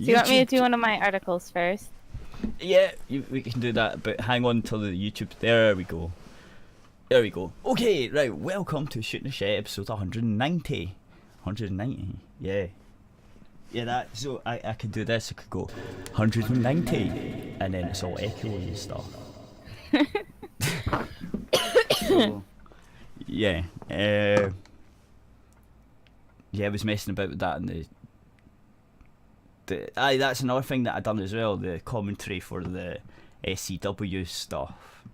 Do you want me to do one of my articles first? Yeah, we can do that, but hang on till the YouTube. There we go. There we go. Okay, right. Welcome to Shooting the Shit, episode 190. 190. Yeah. Yeah, that. So I could do this. I could go 190, and then it's all echoey and stuff. So, yeah. Yeah, I was messing about with that and that's another thing that I done as well, the commentary for the SCW stuff.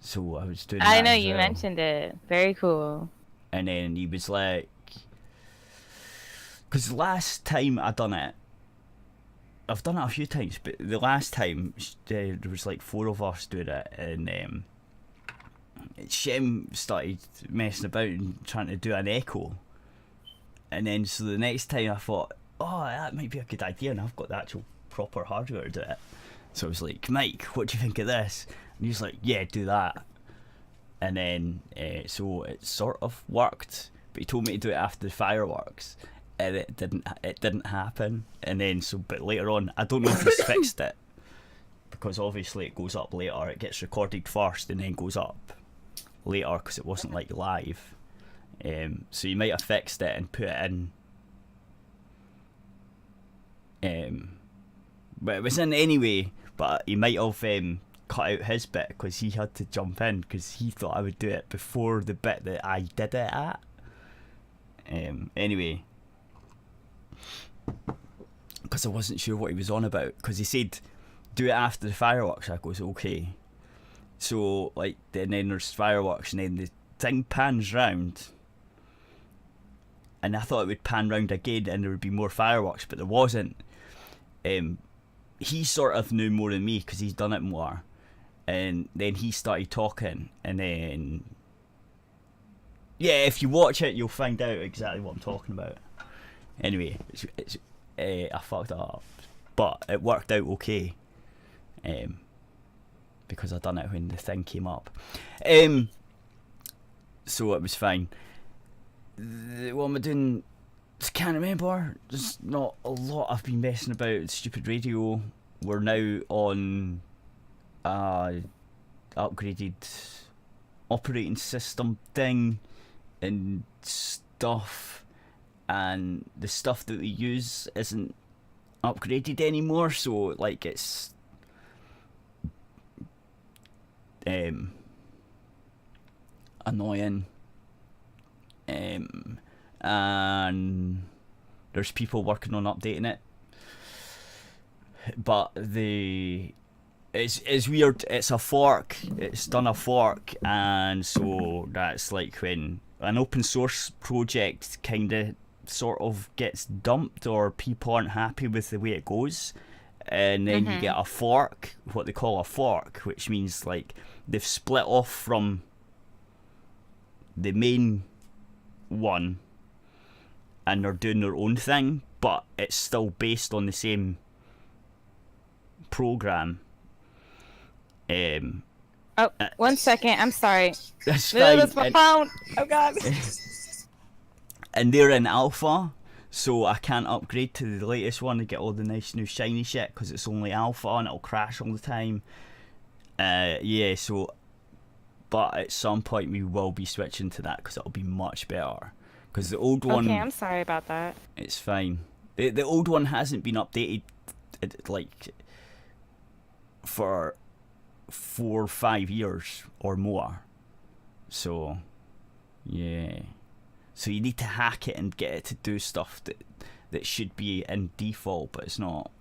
So I was doing that. I know you mentioned it. Very cool. And then he was like, because the last time I done it, I've done it a few times, but the last time there was like 4 of us doing it, and Shem started messing about and trying to do an echo. And then so the next time I thought, oh, that might be a good idea, and I've got the actual proper hardware to do it. So I was like, Mike, what do you think of this? And he's like, yeah, do that. And then so it sort of worked, but he told me to do it after the fireworks, and it didn't happen. And then but later on, I don't know if he's fixed it, because obviously it goes up later. It gets recorded first and then goes up later because it wasn't like live. So you might have fixed it and put it in. But it was in anyway. But he might have cut out his bit because he had to jump in because he thought I would do it before the bit that I did it at. Anyway, because I wasn't sure what he was on about, because he said do it after the fireworks. I goes okay. So like then there's fireworks and then the thing pans round. And I thought it would pan round again and there would be more fireworks, but there wasn't. He sort of knew more than me because he's done it more. And then he started talking, and then... Yeah, if you watch it, you'll find out exactly what I'm talking about. Anyway, I fucked it up. But it worked out okay. Because I done it when the thing came up. So it was fine. What am I doing? I can't remember. There's not a lot I've been messing about. Stupid radio. We're now on upgraded operating system thing and stuff, and the stuff that we use isn't upgraded anymore, so like it's annoying. And there's people working on updating it, but it's weird. It's a fork. It's done a fork, and so that's like when an open source project kind of sort of gets dumped, or people aren't happy with the way it goes, and then you get a fork, what they call a fork, which means like they've split off from the main one and they're doing their own thing, but it's still based on the same program. Oh, 1 second, I'm sorry. That's no, fine. That's my phone. Oh god. And they're in alpha, so I can't upgrade to the latest one to get all the nice new shiny shit because it's only alpha and it'll crash all the time. Yeah, so but at some point we will be switching to that because it'll be much better. Because the old one... Okay, I'm sorry about that. It's fine. The old one hasn't been updated like for 4 or 5 years or more. So, yeah. So you need to hack it and get it to do stuff that should be in default, but it's not.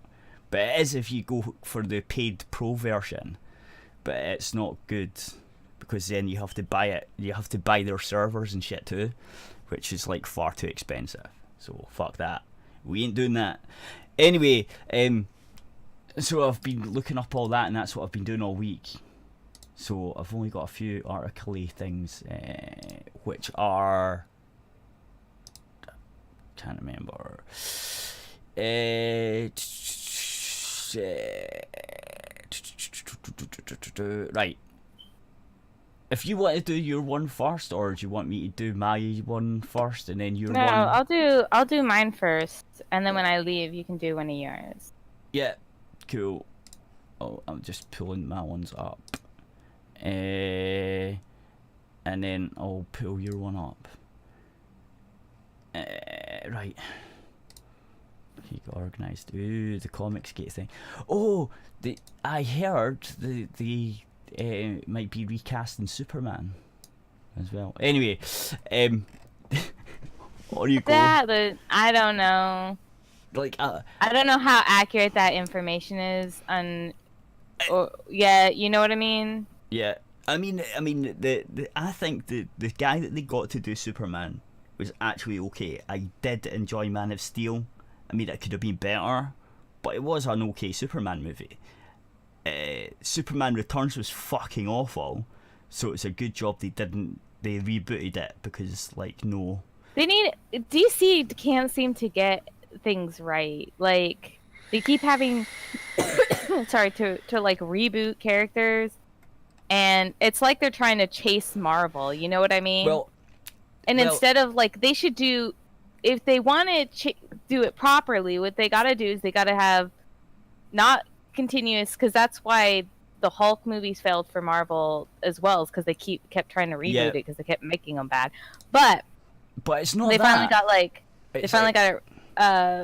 But it is if you go for the paid pro version. But it's not good because then you have to buy it. You have to buy their servers and shit too, which is like far too expensive. So fuck that. We ain't doing that. Anyway, so I've been looking up all that, and that's what I've been doing all week. So I've only got a few article-y things, which are... Can't remember. Right. If you want to do your one first, or do you want me to do my one first and then your No, one? I'll do mine first, and then when I leave, you can do one of yours. Yeah, cool. Oh, I'm just pulling my ones up. And then I'll pull your one up. Right. You got organised. Ooh, the comics gate thing. Oh, I heard the might be recasting Superman as well. Anyway, on you go. But I don't know. Like, I don't know how accurate that information is on. Yeah, you know what I mean. Yeah, I mean, I think the guy that they got to do Superman was actually okay. I did enjoy Man of Steel. I mean, it could have been better, but it was an okay Superman movie. Superman Returns was fucking awful, so it's a good job they rebooted it, because no. DC can't seem to get things right. Like, they keep having sorry to like reboot characters, and it's like they're trying to chase Marvel, you know what I mean? Instead of, like, they should do, if they want to do it properly, what they got to do is they got to have not continuous, because that's why the Hulk movies failed for Marvel as well, is because they kept trying to reboot it, because they kept making them bad. But it's not they that. finally got it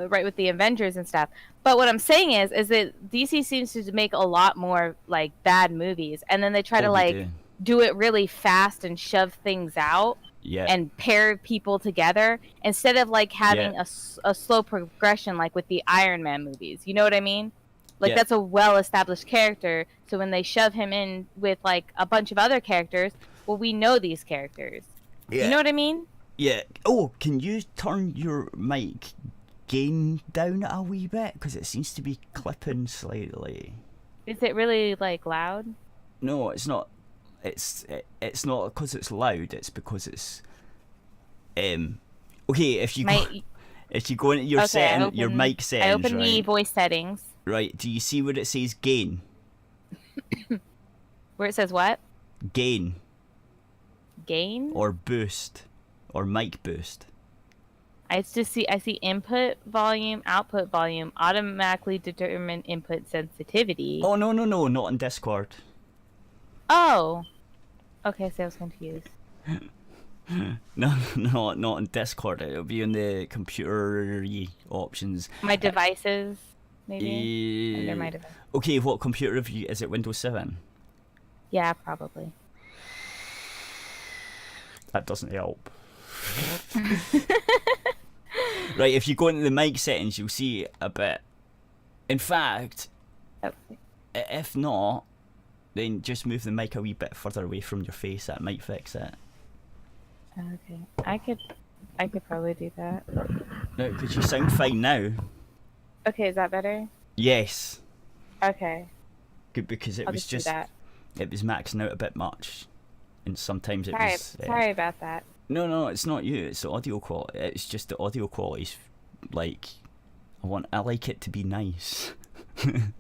right with the Avengers and stuff. But what I'm saying is that DC seems to make a lot more, like, bad movies, and then they try to do it really fast and shove things out. Yeah. And pair people together instead of, like, having a slow progression, like with the Iron Man movies. You know what I mean? Like, that's a well-established character. So when they shove him in with, like, a bunch of other characters, well, we know these characters. Yeah. You know what I mean? Yeah. Oh, can you turn your mic gain down a wee bit? Because it seems to be clipping slightly. Is it really, like, loud? No, it's not. It's not because it's loud. It's because it's okay. If you go into your your mic settings, I open right? the voice settings. Right. Do you see where it says gain? Where it says what? Gain. Gain? Or boost, or mic boost. I see input volume, output volume, automatically determine input sensitivity. Oh no, not in Discord. Oh. Okay, so I was confused. No, not in Discord. It'll be in the computer options. My devices, maybe? Under my device. Okay, what computer have you? Is it Windows 7? Yeah, probably. That doesn't help. Right, if you go into the mic settings, you'll see a bit. In fact, if not, then just move the mic a wee bit further away from your face. That might fix it. Okay, I could probably do that. No, because you sound fine now. Okay, is that better? Yes. Okay. Good, because it I'll was just do that. It was maxing out a bit much, and sometimes it was. Sorry about that. No, it's not you. It's the audio quality. It's just the audio quality's like, I like it to be nice. And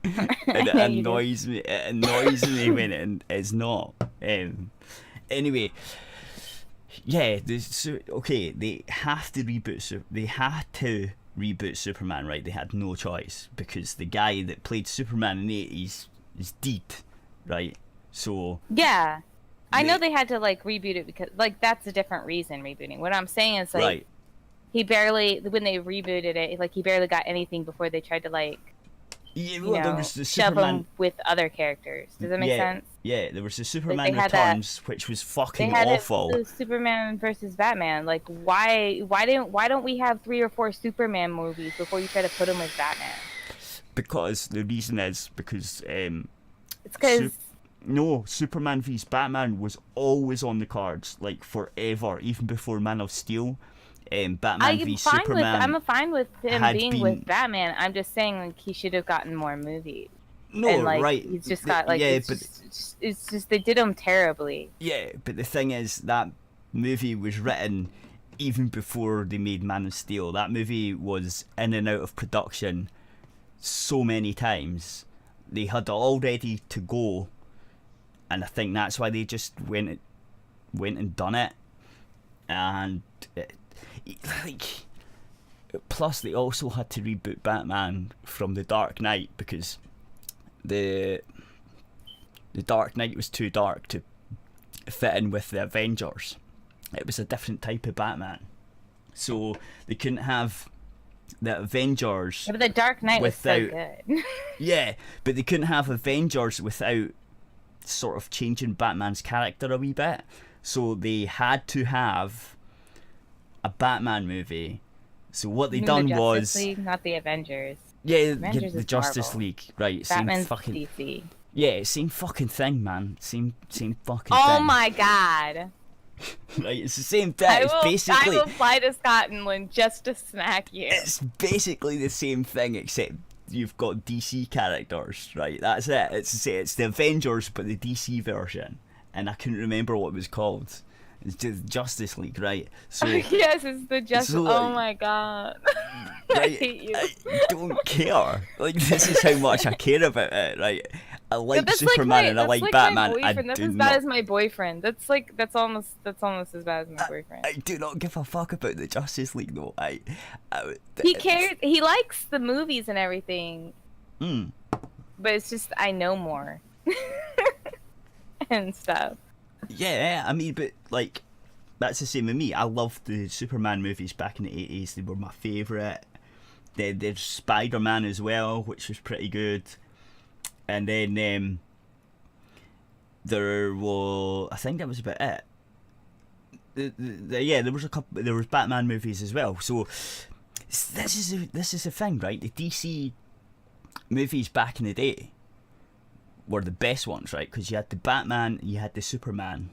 it annoys me. It annoys me when it is not. Anyway, yeah. Okay, they have to reboot. They had to reboot Superman, right? They had no choice, because the guy that played Superman in the 80s is dead, right? So yeah, I know they had to, like, reboot it because, like, that's a different reason rebooting. What I'm saying is, like, right. He barely, when they rebooted it, like, he barely got anything before they tried to, like, there was the shove Superman him with other characters. Does that make sense? Yeah, there was the Superman Returns, which was fucking awful. The Superman versus Batman. Like, why don't we have 3 or 4 Superman movies before you try to put him with Batman? Because the reason is because it's because no, Superman vs Batman was always on the cards, like, forever, even before Man of Steel. Batman v Superman. I'm fine with him being with Batman. I'm just saying, like, he should have gotten more movies. No, and, like, right. He's just got, like, it's just they did him terribly. Yeah, but the thing is, that movie was written even before they made Man of Steel. That movie was in and out of production so many times. They had it all ready to go, and I think that's why they just went and done it. And like, plus they also had to reboot Batman from The Dark Knight because the Dark Knight was too dark to fit in with the Avengers. It was a different type of Batman, so they couldn't have the Avengers. Yeah, but the Dark Knight without, was so good. Yeah, but they couldn't have Avengers without sort of changing Batman's character a wee bit. So they had to have a Batman movie. So what they done was League, not the Avengers. Yeah, Avengers the Justice Marvel. League, right? Batman's same fucking DC. Yeah, same fucking thing, man. Same fucking Oh thing. my god. Right, it's the same thing. It's I basically will fly to Scotland just to smack you. it's basically the same thing, except you've got DC characters, right? That's it. It's the Avengers, but the DC version, and I couldn't remember what it was called. It's just Justice League, right? So yes, it's the Justice. so, oh my god. I right, hate you. I don't care. Like, this is how much I care about it, right? I like Superman and I like Batman. I That's do as not. bad as my boyfriend. That's almost as bad as my boyfriend. I do not give a fuck about the Justice League, though. He cares. He likes the movies and everything. Mm. But it's just I know more and stuff. Yeah, I mean, but like, that's the same with me. I loved the Superman movies back in the 80s. They were my favourite. There's Spider-Man as well, which was pretty good. And then there was, I think that was about it. Yeah, there was a couple. There was Batman movies as well. So this is the thing, right? The DC movies back in the day were the best ones, right? Because you had the Batman, you had the Superman.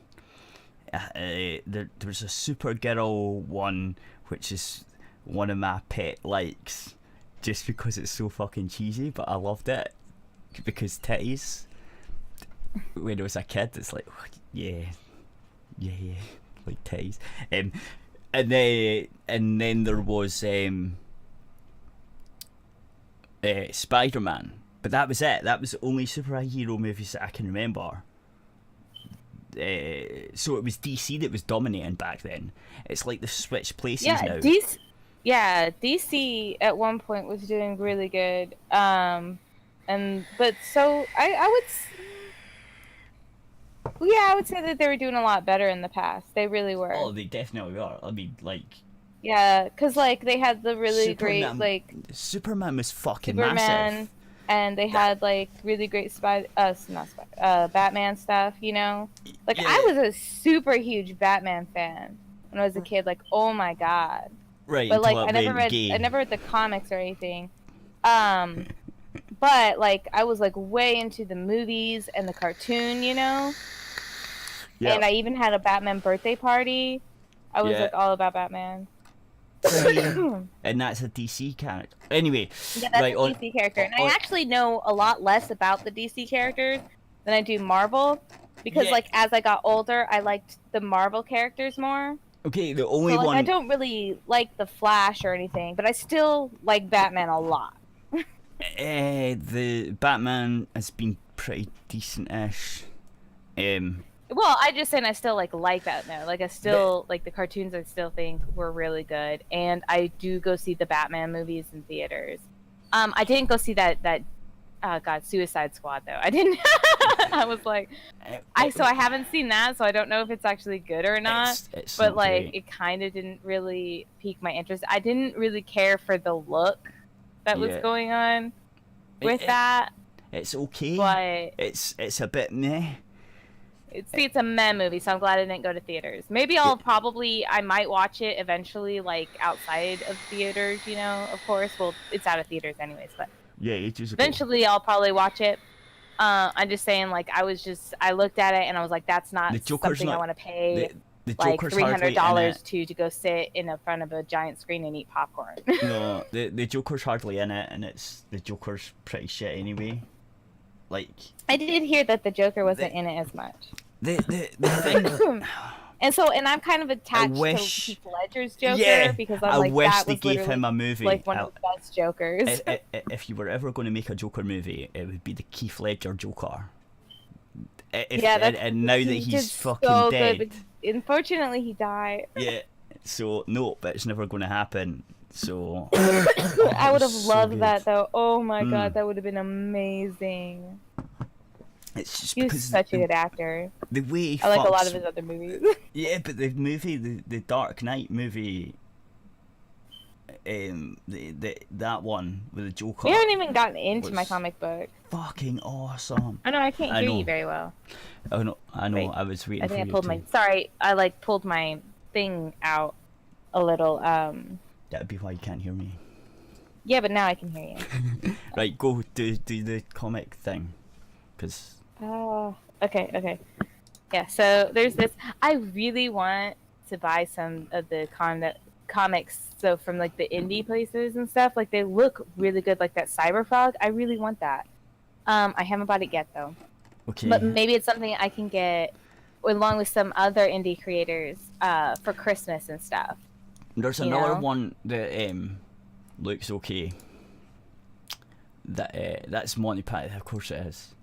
There was a Supergirl one, which is one of my pet likes, just because it's so fucking cheesy, but I loved it because titties. When I was a kid, it's like, yeah, like titties. And then there was Spider-Man. But that was it. That was the only superhero movies that I can remember. So it was DC that was dominating back then. It's like they've switched places now. DC at one point was doing really good. I would say that they were doing a lot better in the past. They really were. Oh, they definitely are. I mean, like. Yeah, because like they had the really great like. Superman was fucking Superman. massive. And they had like really great Batman stuff, you know. Like I was a super huge Batman fan when I was a kid. Like, oh my god. Right. But like I never read the comics or anything. But like I was like way into the movies and the cartoon, you know. Yeah. And I even had a Batman birthday party. I was like all about Batman. And that's a DC character. Anyway, yeah, that's a DC character. And I actually know a lot less about the DC characters than I do Marvel, because like as I got older, I liked the Marvel characters more. Okay, the only one I don't really like the Flash or anything, but I still like Batman a lot. The Batman has been pretty decent-ish. Well, I just saying I still like Batman. Like I still like the cartoons. I still think were really good, and I do go see the Batman movies in theaters. I didn't go see that Suicide Squad though. I didn't. I was like, I haven't seen that, so I don't know if it's actually good or not. It's but not like, great. it kind of didn't really pique my interest. I didn't really care for the look that was going on with that. It's okay. But it's a bit meh. It's a meh movie, so I'm glad I didn't go to theaters. Maybe I might watch it eventually, like outside of theaters, you know, of course. Well, it's out of theaters anyways, but eventually I'll probably watch it. I'm just saying, like, I looked at it and I was like, that's not something I want to pay like $300 to go sit in the front of a giant screen and eat popcorn. No, the Joker's hardly in it, and the Joker's pretty shit anyway. Like, I did hear that the Joker wasn't in it as much. The thing. And I'm kind of attached to Heath Ledger's Joker because I'm like, I wish that they was gave him a movie. Like one of the best Jokers. If you were ever going to make a Joker movie, it would be the Heath Ledger Joker. And now that he he's did fucking so dead. good, but unfortunately, he died. Yeah. So no, but it's never going to happen. So I would have so loved good. that though. Oh my god, that would have been amazing. It's just He was because such a good actor. the way he I like a fucks- lot of his other movies. Yeah, but the movie, the Dark Knight movie, that one with the Joker. We haven't even gotten into was my comic book. Fucking awesome. I know I can't hear you very well. Oh no, I know. Wait, I was waiting I for think you I pulled to. my. Sorry, I like pulled my thing out a little. That'd be why you can't hear me. Yeah, but now I can hear you. Right, go do the comic thing, because. Oh, okay. Yeah, so there's this. I really want to buy some of the comics, so from like the indie places and stuff. Like they look really good, like that Cyberfrog. I really want that. I haven't bought it yet though. Okay. But maybe it's something I can get along with some other indie creators for Christmas and stuff. There's another one that looks okay. That's Monty Python, of course it is.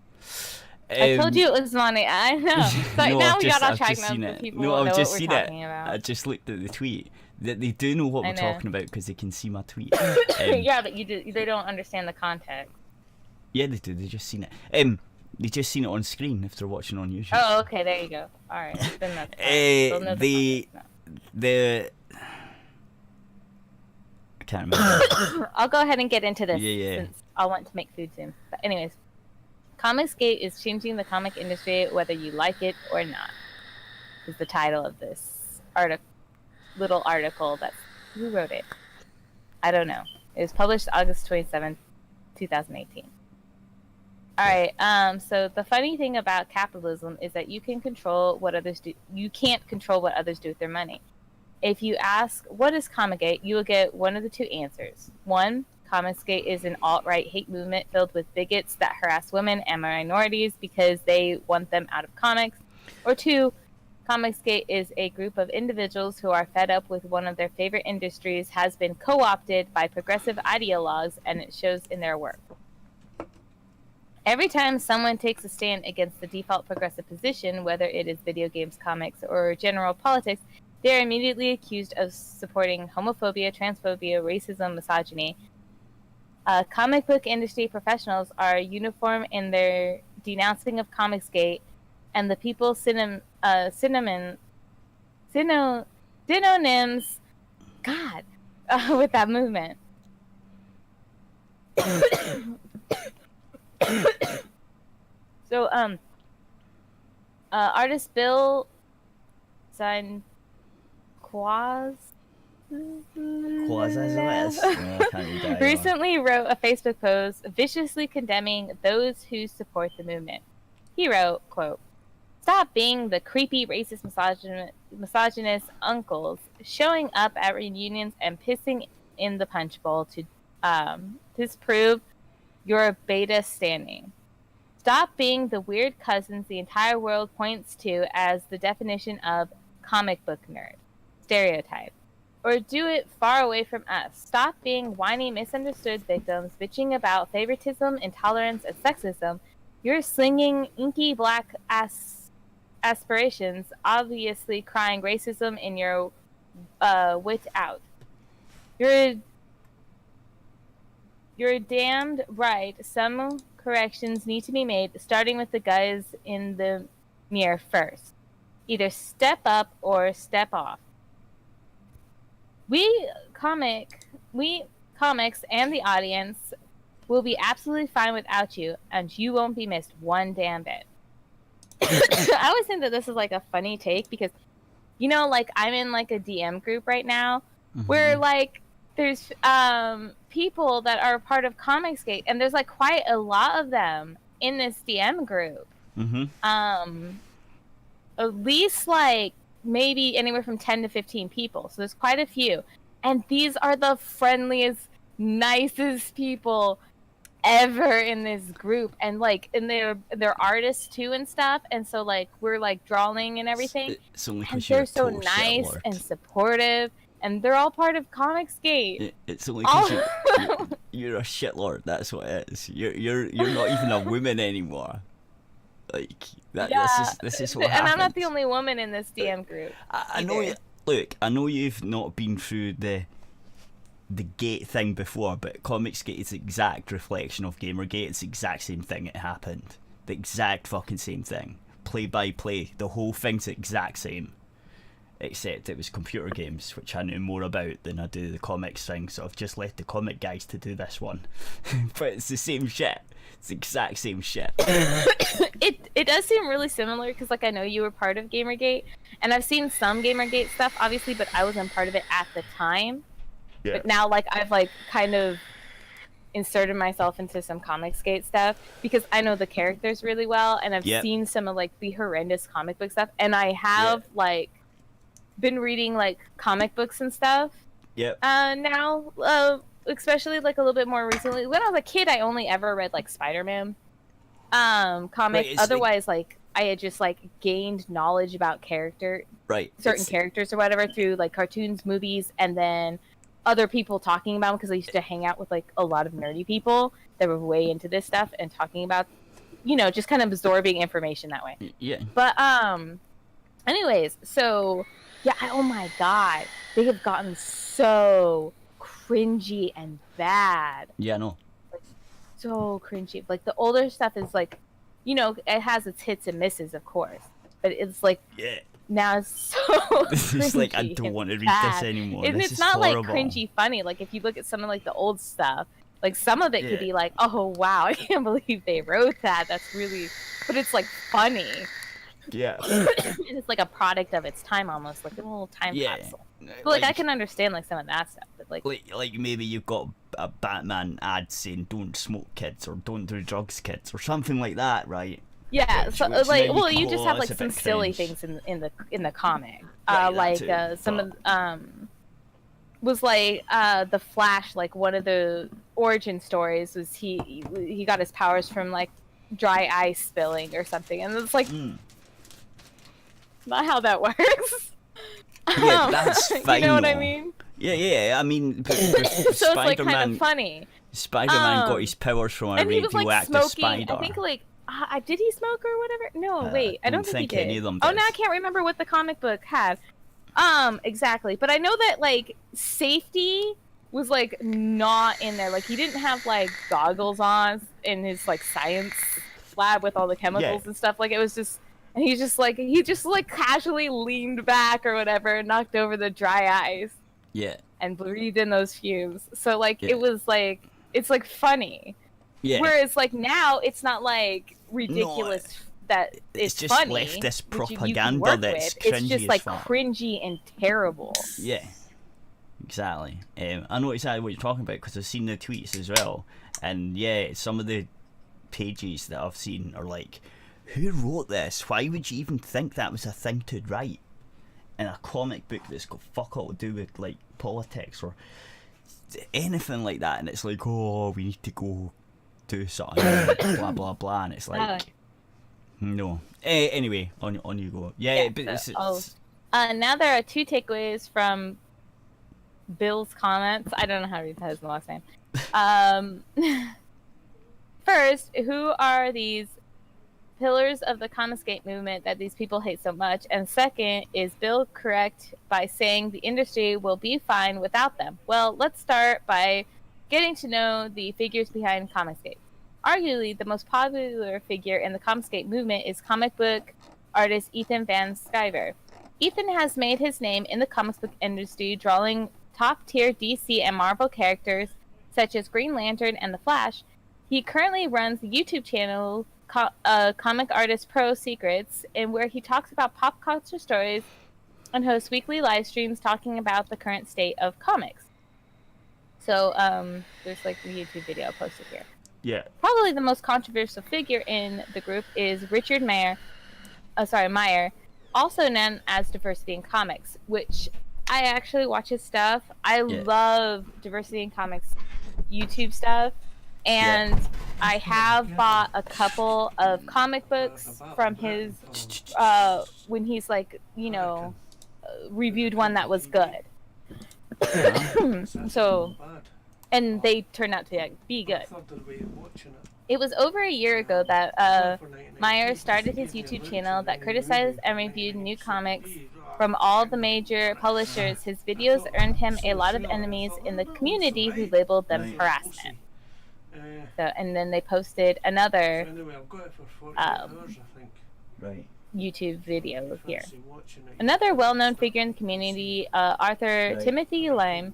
I told you it was Monty. I know. So no, now I've we just, got off I've track just now. seen So it. people No, know I've what just we're seen it. talking about. I just looked at the tweet. That they do know what we're talking about because they can see my tweet. Yeah, but they don't understand the context. Yeah, they do. They just seen it. They just seen it on screen if they're watching on YouTube. Oh, okay. There you go. All right. Then that's fine. They'll know the context now. I can't remember. I'll go ahead and get into this Yeah. since I want to make food soon. But anyways, Comicsgate is changing the comic industry whether you like it or not. Is the title of this little article. That's who wrote it. I don't know. It was published August 27th, 2018. All right. So the funny thing about capitalism is that you can control what others do. You can't control what others do with their money. If you ask, what is Comicsgate, you will get one of the two answers. One, Comicsgate is an alt-right hate movement filled with bigots that harass women and minorities because they want them out of comics. Or two, Comicsgate is a group of individuals who are fed up with one of their favorite industries has been co-opted by progressive ideologues, and it shows in their work. Every time someone takes a stand against the default progressive position, whether it is video games, comics, or general politics, they are immediately accused of supporting homophobia, transphobia, racism, misogyny. Comic book industry professionals are uniform in their denouncing of Comicsgate, and the people synonyms, with that movement. So, artist Bill Quaz recently wrote a Facebook post viciously condemning those who support the movement. He wrote, quote, "Stop being the creepy, racist, misogynist uncles showing up at reunions and pissing in the punch bowl to disprove your beta standing. Stop being the weird cousins the entire world points to as the definition of comic book nerd stereotype. Or do it far away from us. Stop being whiny, misunderstood victims bitching about favoritism, intolerance, and sexism. You're slinging inky black aspirations, obviously crying racism in your wit out. You're damned right. Some corrections need to be made, starting with the guys in the mirror first. Either step up or step off. We comics and the audience will be absolutely fine without you, and you won't be missed one damn bit." I always think that this is like a funny take because, you know, like I'm in like a DM group right now where like there's people that are part of Comicsgate, and there's like quite a lot of them in this DM group. At least like maybe anywhere from 10 to 15 people. So there's quite a few. And these are the friendliest, nicest people ever in this group. And like, and they're artists too and stuff. And so like, we're like drawing and everything. And they're so nice and supportive. And they're all part of Comicsgate. It's only because you're a shitlord. That's what it is. You're not even a woman anymore. Like that. Yeah. This is what And happens. I'm not the only woman in this DM group. I know you. Look, I know you've not been through the gate thing before, but Comicsgate is the exact reflection of Gamergate. It's the exact same thing. It happened. The exact fucking same thing. Play by play. The whole thing's the exact same. Except it was computer games, which I knew more about than I do the comics thing, so I've just left the comic guys to do this one. But it's the same shit. It's the exact same shit. It does seem really similar, because like I know you were part of Gamergate, and I've seen some Gamergate stuff, obviously, but I wasn't part of it at the time. Yeah. But now, like, I've like kind of inserted myself into some Comicsgate stuff because I know the characters really well, and I've seen some of like the horrendous comic book stuff, and I have like been reading like comic books and stuff. Now, especially like a little bit more recently. When I was a kid, I only ever read like Spider-Man comics. Right, otherwise, like I had just like gained knowledge about certain characters or whatever through like cartoons, movies, and then other people talking about them, because I used to hang out with like a lot of nerdy people that were way into this stuff and talking about, you know, just kind of absorbing information that way. Yeah. But anyways, so yeah, oh my god, they have gotten so cringy and bad. Yeah, I know. Like, so cringy. Like the older stuff is like, you know, it has its hits and misses, of course, but it's like now it's so this is like, I don't want to read this anymore. And this it's not horrible. like cringy funny. Like if you look at some of like the old stuff, like some of it could be like, oh wow, I can't believe they wrote that. That's really, but it's like funny. Yeah. It's like a product of its time, almost like a little time capsule. But like I can understand like some of that stuff, but like maybe you've got a Batman ad saying "Don't smoke, kids," or "Don't do drugs, kids," or something like that, right? Yeah. Which like, well, you just have like some silly things in the comic, right, some of was like the Flash. Like one of the origin stories was he got his powers from like dry ice spilling or something, and it's like. Not how that works. Yeah, that's fine. You know what I mean? Yeah. I mean, so it's like kind of funny. Spider-Man got his powers from a radioactive spider. I think like, did he smoke or whatever? No, wait, I don't think he did. Any of them did. Oh, no, I can't remember what the comic book had. Exactly, but I know that like safety was like not in there. Like he didn't have like goggles on in his like science lab with all the chemicals and stuff. Like it was just. And he just casually leaned back or whatever and knocked over the dry ice. Yeah. And breathed in those fumes. So like it was like it's like funny. Yeah. Whereas like now it's not like ridiculous that it's just funny. Leftist propaganda that's cringy. It's just like cringy and terrible. Yeah. Exactly. I know exactly what you're talking about because I've seen the tweets as well. And yeah, some of the pages that I've seen are like, who wrote this? Why would you even think that was a thing to write in a comic book that's got fuck all to do with like politics or anything like that? And it's like, oh, we need to go do something, blah blah blah, and it's like, no. Anyway, on you go. Yeah, but now there are 2 takeaways from Bill's comments. I don't know how to read his last name. First, who are these pillars of the Comicsgate movement that these people hate so much? And second, is Bill correct by saying the industry will be fine without them? Well, let's start by getting to know the figures behind Comicsgate. Arguably, the most popular figure in the Comicsgate movement is comic book artist Ethan Van Sciver. Ethan has made his name in the comic book industry drawing top-tier DC and Marvel characters such as Green Lantern and The Flash. He currently runs the YouTube channel Comic Artist Pro Secrets, and where he talks about pop culture stories and hosts weekly live streams talking about the current state of comics. So there's like the YouTube video posted here. Yeah. Probably the most controversial figure in the group is Richard Meyer, also known as Diversity in Comics, which I actually watch his stuff. I love Diversity in Comics YouTube stuff. And I have bought a couple of comic books from his when he's like, you know, reviewed one that was good. So, and they turned out to be good. It was over a year ago that Meyer started his YouTube channel that criticized and reviewed new comics from all the major publishers. His videos earned him a lot of enemies in the community who labeled them harassment. So, and then they posted another YouTube video here. Another well-known figure in the community, Arthur Timothy Lime,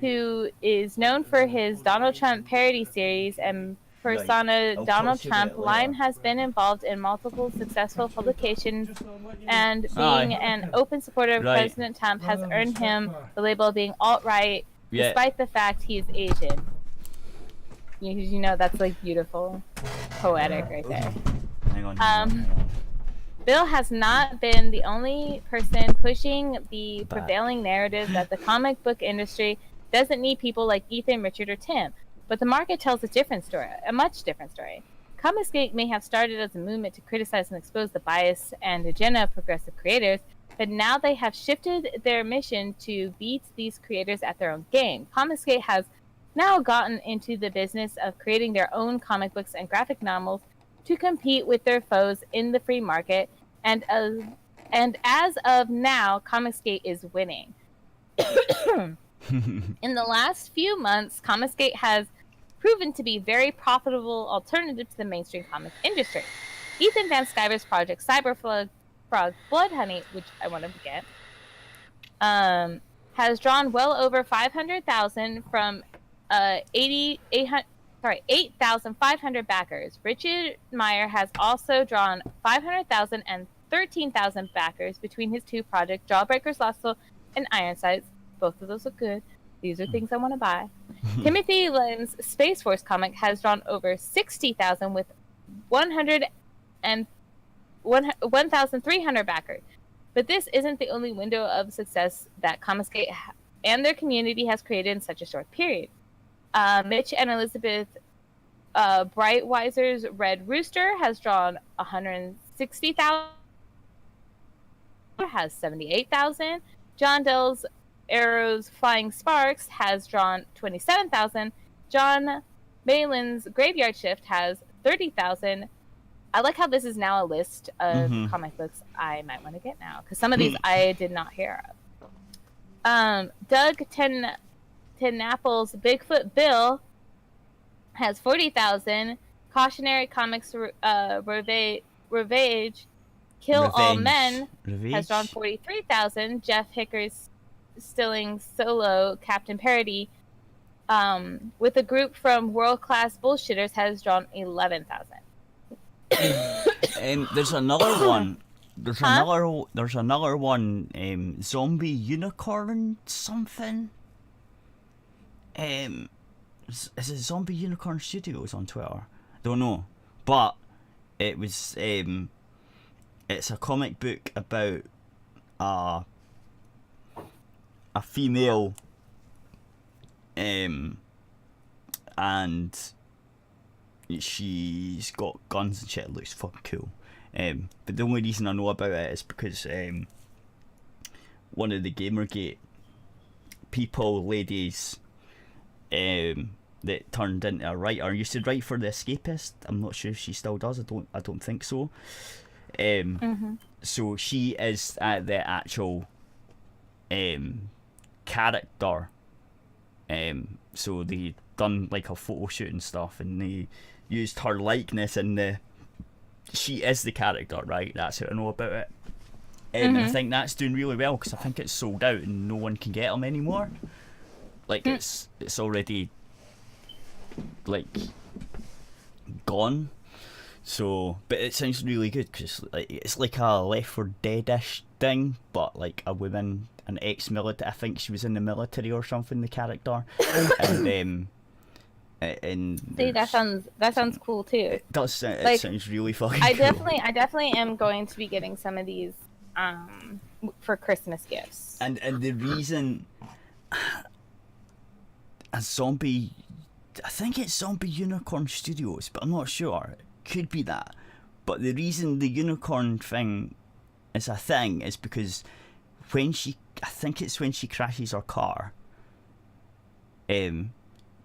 who is known for his Donald Trump parody series and persona Donald Trump. Lime has been involved in multiple successful publications, and being an open supporter of President Trump has earned him the label of being alt-right, despite the fact he is Asian. You know, that's like beautiful, poetic right there. Hang on. Bill has not been the only person pushing the prevailing narrative that the comic book industry doesn't need people like Ethan, Richard, or Tim. But the market tells a different story, a much different story. Comicsgate may have started as a movement to criticize and expose the bias and agenda of progressive creators, but now they have shifted their mission to beat these creators at their own game. Comicsgate has now gotten into the business of creating their own comic books and graphic novels to compete with their foes in the free market, and as of now, Comicsgate is winning. In the last few months, Comicsgate has proven to be a very profitable alternative to the mainstream comic industry. Ethan Van Sciver's project Cyberfrog Blood Honey, which I want to get, has drawn well over 500,000 from 8,500 backers. Richard Meyer has also drawn 500,000 and 13,000 backers between his two projects, Jawbreakers Lost Soul and Ironsides. Both of those look good. These are things I want to buy. Timothy Lime's Space Force comic has drawn over 60,000 with 1,300 backers. But this isn't the only window of success that Comicsgate and their community has created in such a short period. Mitch and Elizabeth Brightweiser's Red Rooster has drawn 160,000, has 78,000. John Dell's Arrow's Flying Sparks has drawn 27,000. John Malin's Graveyard Shift has 30,000. I like how this is now a list of comic books I might want to get now, because some of these I did not hear of. Doug Tenapel's Bigfoot Bill has 40,000. Cautionary Comics Ravage Kill All Men has drawn 43,000. Jeff Hicker's Stilling Solo Captain Parody with a group from World Class Bullshitters has drawn 11,000. There's another one. There's another one. Zombie Unicorn something. Is it Zombie Unicorn Studios on Twitter? Don't know, but it was it's a comic book about a female and she's got guns and shit. It looks fucking cool. But the only reason I know about it is because one of the Gamergate ladies that turned into a writer used to write for The Escapist. I'm not sure if she still does. I don't think so. So she is the actual character. So they done like a photo shoot and stuff, and they used her likeness, and she is the character, right? That's how I know about it. I think that's doing really well because I think it's sold out and no one can get them anymore. Like it's already like gone. So, but it sounds really good because it's like a Left 4 Dead-ish thing, but like a woman, an ex-military. I think she was in the military or something. The character, and see, that sounds cool too. It does. It sounds really fucking cool. I definitely am going to be getting some of these for Christmas gifts. And the reason a zombie, I think it's Zombie Unicorn Studios, but I'm not sure. It could be that. But the reason the unicorn thing is a thing is because I think it's when she crashes her car,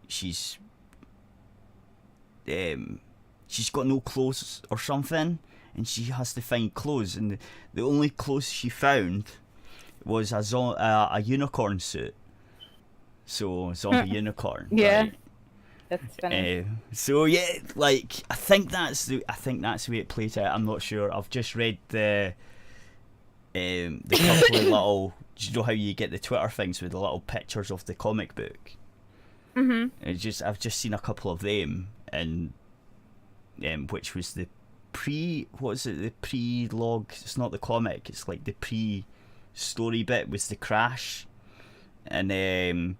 she's she's got no clothes or something, and she has to find clothes, and the only clothes she found was a unicorn suit. So zombie unicorn. Yeah. Right? That's funny. So yeah, like I think that's the way it plays out. I'm not sure. I've just read the couple of little. Do you know how you get the Twitter things with the little pictures of the comic book? Mhm. I've just seen a couple of them, and which was the the pre-log. It's not the comic. It's like the pre-story bit was the crash, and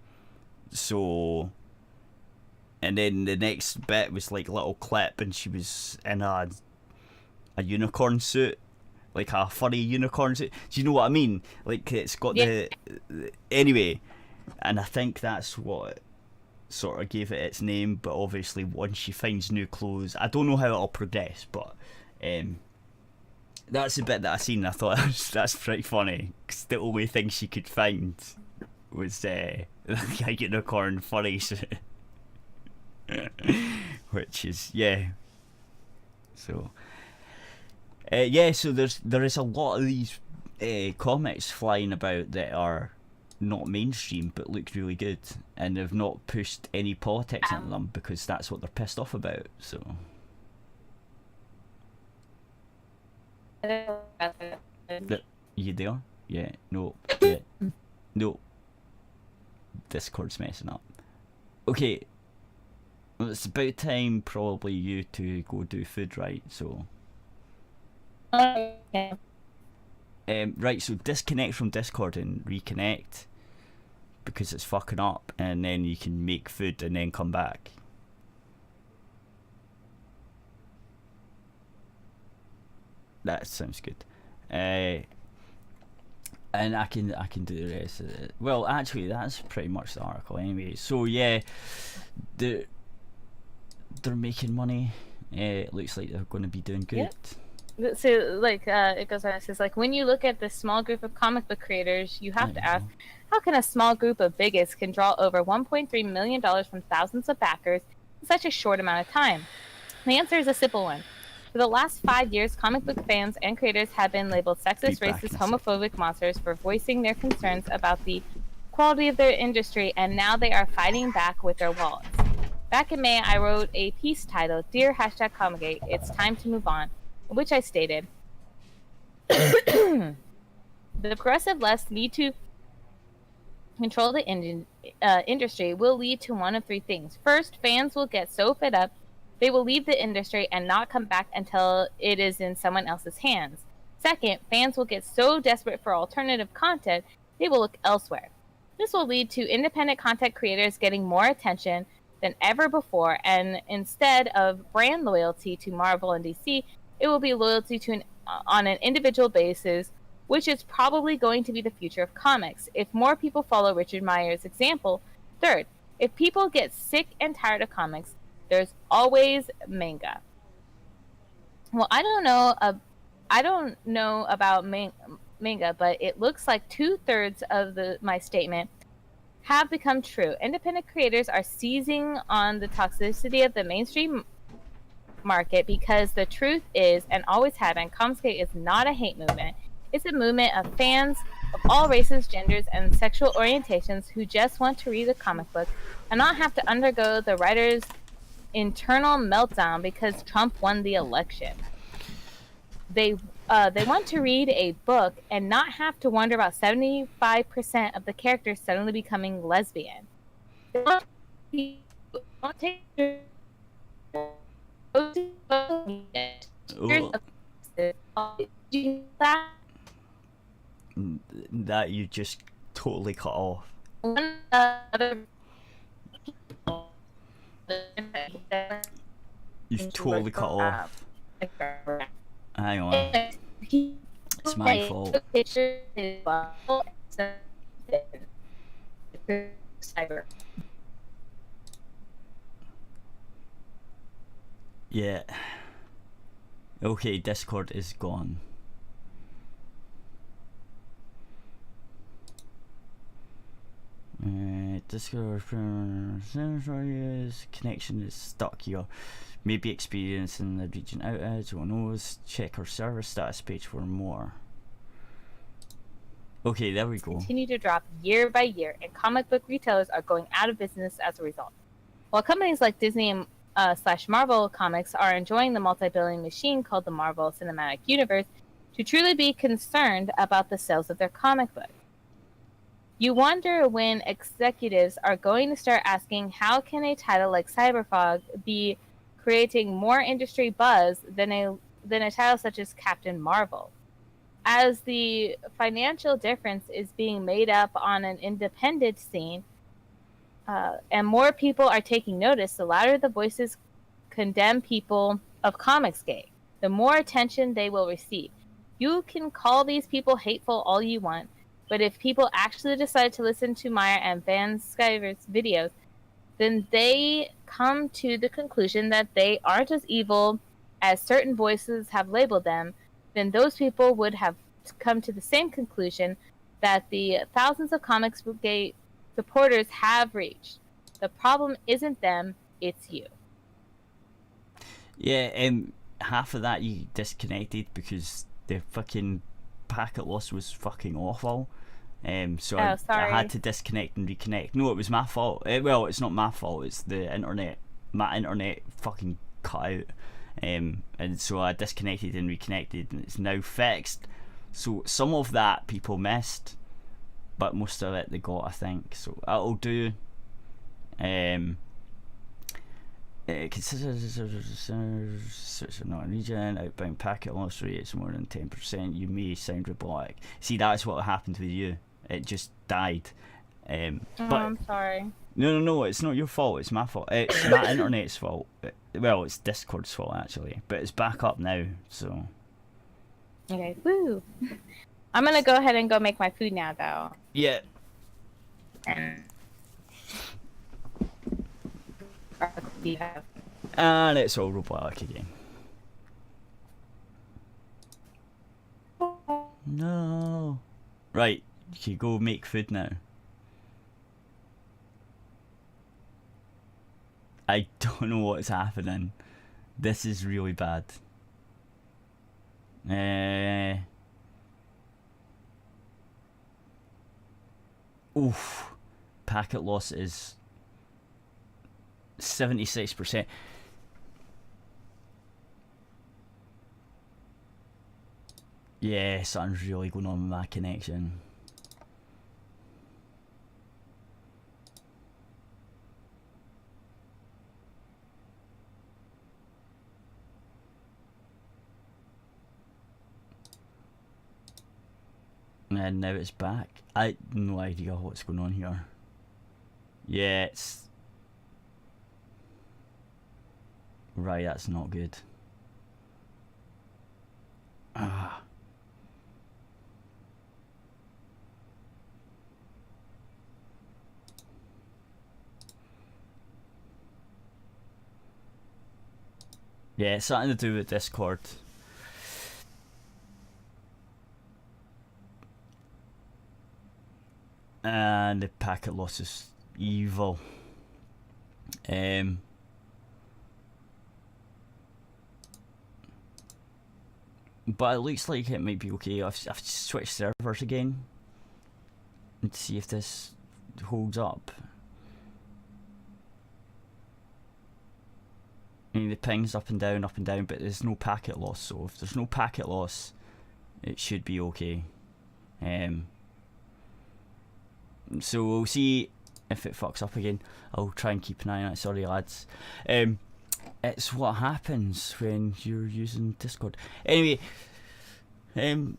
so. And then the next bit was like a little clip, and she was in a unicorn suit, like a furry unicorn suit. Do you know what I mean? Like it's got the anyway, and I think that's what sort of gave it its name. But obviously, once she finds new clothes, I don't know how it'll progress, but that's the bit that I seen. And I thought that's pretty funny, because the only thing she could find was a unicorn furry suit. Which is so so there is a lot of these comics flying about that are not mainstream but look really good, and they've not pushed any politics into them because that's what they're pissed off about. So you there? Yeah. No. Yeah. No. Discord's messing up. Okay. Well, it's about time probably you to go do food, right? So right, so disconnect from Discord and reconnect, because it's fucking up, and then you can make food and then come back. That sounds good. And I can do the rest of it. Well, actually, that's pretty much the article anyway. So yeah, they're making money. It looks like they're going to be doing good. Yep. So, like, it goes on. It says, like, when you look at this small group of comic book creators, you have to ask, how can a small group of bigots can draw over $1.3 million from thousands of backers in such a short amount of time? The answer is a simple one. For the last 5 years, comic book fans and creators have been labeled sexist, racist, homophobic monsters for voicing their concerns about the quality of their industry, and now they are fighting back with their wallets. Back in May, I wrote a piece titled, Dear #Comicate, It's Time to Move On, in which I stated, the progressive left need to control the industry will lead to one of three things. First, fans will get so fed up, they will leave the industry and not come back until it is in someone else's hands. Second, fans will get so desperate for alternative content, they will look elsewhere. This will lead to independent content creators getting more attention than ever before, and instead of brand loyalty to Marvel and DC, it will be loyalty to on an individual basis, which is probably going to be the future of comics if more people follow Richard Meyer's example. Third, if people get sick and tired of comics, there's always manga. Well, I don't know about manga, but it looks like 2/3 of my statement have become true. Independent creators are seizing on the toxicity of the mainstream market, because the truth is, and always had been, Comscape is not a hate movement. It's a movement of fans of all races, genders, and sexual orientations who just want to read a comic book and not have to undergo the writer's internal meltdown because Trump won the election. They want to read a book and not have to wonder about 75% of the characters suddenly becoming lesbian. They want to take that you just totally cut off. You've totally cut off. Hang on. It's my fault. Yeah. Okay, Discord is gone. Discord connection is stuck here. Maybe experiencing the region outage. Who knows? Check our server status page for more. Okay, there we go. Continue to drop year by year, and comic book retailers are going out of business as a result. While companies like Disney and /Marvel Comics are enjoying the multi-billion machine called the Marvel Cinematic Universe, to truly be concerned about the sales of their comic books. You wonder when executives are going to start asking how can a title like Cyberfog be creating more industry buzz than a title such as Captain Marvel. As the financial difference is being made up on an independent scene, and more people are taking notice, the louder the voices condemn people of Comicsgate, the more attention they will receive. You can call these people hateful all you want, but if people actually decide to listen to Maya and Van Sciver's videos, then they come to the conclusion that they aren't as evil as certain voices have labeled them, then those people would have come to the same conclusion that the thousands of Comicsgate supporters have reached. The problem isn't them, it's you. Yeah, half of that you disconnected because the fucking packet loss was fucking awful. So I had to disconnect and reconnect. No, it was my fault. Well, it's not my fault. It's the internet. My internet fucking cut out. And so I disconnected and reconnected, and it's now fixed. So some of that people missed, but most of it they got, I think. So that'll do. Consider not a region, outbound packet loss rate is more than 10%. You may sound robotic. See, that's what happened with you. It just died. But I'm sorry. No, it's not your fault. It's my fault. It's my internet's fault. Well, it's Discord's fault actually, but it's back up now. So. Okay, woo. I'm gonna go ahead and go make my food now, though. Yeah. And it's all robotic again. No. Right, you can go make food now. I don't know what's happening. This is really bad. Oof. Packet loss is 76%. Yeah, something's really going on with my connection. And now it's back. I have no idea what's going on here. Yeah, it's... Right, that's not good. Ah. Yeah, it's something to do with Discord. And the packet loss is evil. But it looks like it might be okay. I've switched servers again and see if this holds up. I mean, the ping's up and down, but there's no packet loss. So if there's no packet loss, it should be okay. So we'll see if it fucks up again. I'll try and keep an eye on it. Sorry, lads. It's what happens when you're using Discord. Anyway,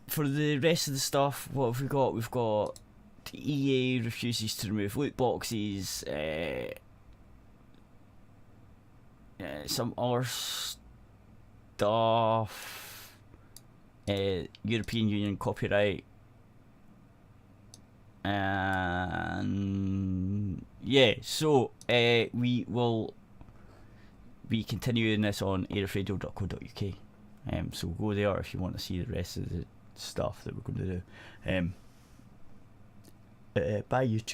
for the rest of the stuff, what have we got? We've got EA refuses to remove loot boxes. Some other stuff. European Union copyright. And yeah, so we will be continuing this on aerithradio.co.uk. So go there if you want to see the rest of the stuff that we're going to do. Bye YouTube.